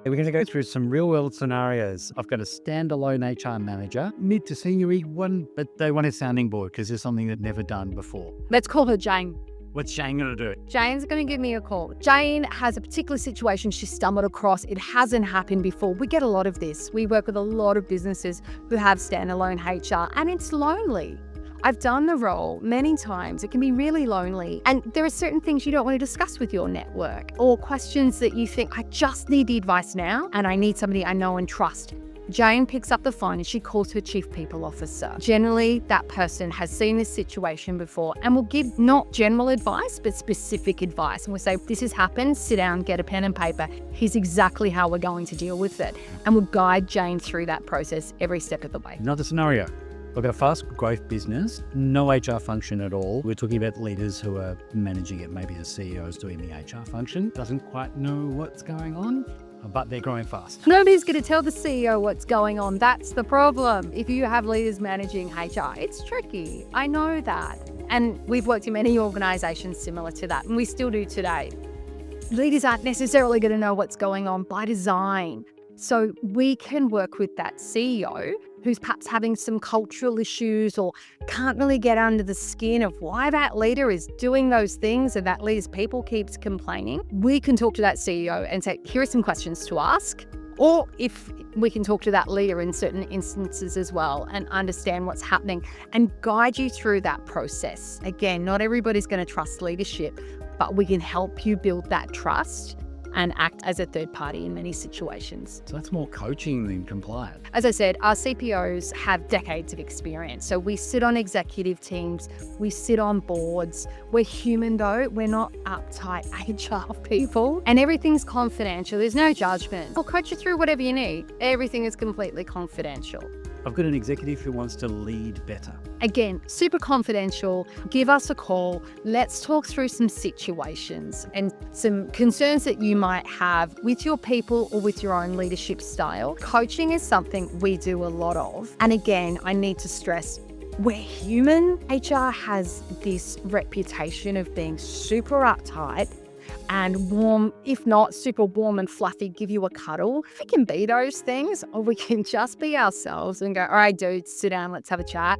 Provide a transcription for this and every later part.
We're going to go through some real world scenarios. I've got a standalone HR manager, mid to senior one, but they want a sounding board because there's something they've never done before. Let's call her Jane. What's Jane going to do? Jane's going to give me a call. Jane has a particular situation she stumbled across. It hasn't happened before. We get a lot of this. We work with a lot of businesses who have standalone HR, and it's lonely. I've done the role many times. It can be really lonely. And there are certain things you don't want to discuss with your network, or questions that you think, I just need the advice now and I need somebody I know and trust. Jane picks up the phone and she calls her chief people officer. Generally, that person has seen this situation before and will give not general advice, but specific advice. And we'll say, this has happened, sit down, get a pen and paper. Here's exactly how we're going to deal with it. And we'll guide Jane through that process every step of the way. Another scenario. We've got a fast growth business, no HR function at all. We're talking about leaders who are managing it. Maybe the CEO is doing the HR function, doesn't quite know what's going on, but they're growing fast. Nobody's going to tell the CEO what's going on. That's the problem. If you have leaders managing HR, it's tricky. I know that. And we've worked in many organisations similar to that, and we still do today. Leaders aren't necessarily going to know what's going on by design. So we can work with that CEO who's perhaps having some cultural issues or can't really get under the skin of why that leader is doing those things and that leader's people keeps complaining. We can talk to that CEO and say, here are some questions to ask. Or if we can talk to that leader in certain instances as well and understand what's happening and guide you through that process. Again, not everybody's going to trust leadership, but we can help you build that trust and act as a third party in many situations. So that's more coaching than compliance. As I said, our CPOs have decades of experience. So we sit on executive teams, we sit on boards. We're human though, we're not uptight HR people. And everything's confidential, there's no judgment. I'll coach you through whatever you need. Everything is completely confidential. I've got an executive who wants to lead better. Again, super confidential. Give us a call. Let's talk through some situations and some concerns that you might have with your people or with your own leadership style. Coaching is something we do a lot of. And again, I need to stress, we're human. HR has this reputation of being super uptight and warm, if not super warm and fluffy, give you a cuddle. We can be those things, or we can just be ourselves and go, all right, dude, sit down, let's have a chat.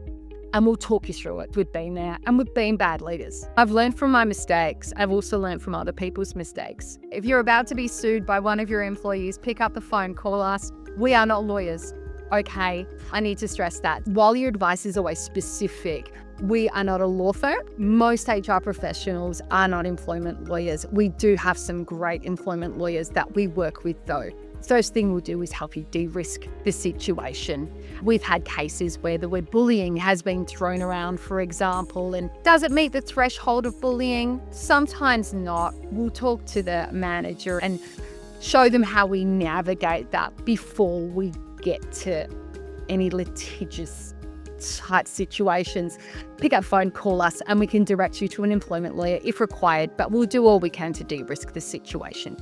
And we'll talk you through it. We've been there and we've been bad leaders. I've learned from my mistakes. I've also learned from other people's mistakes. If you're about to be sued by one of your employees, pick up the phone, call us. We are not lawyers. Okay, I need to stress that. While your advice is always specific, we are not a law firm. Most HR professionals are not employment lawyers. We do have some great employment lawyers that we work with though. First thing we'll do is help you de-risk the situation. We've had cases where the word bullying has been thrown around, for example, and does it meet the threshold of bullying? Sometimes not. We'll talk to the manager and show them how we navigate that before we get to any litigious type situations. Pick up phone, call us, and we can direct you to an employment lawyer if required, but we'll do all we can to de-risk the situation.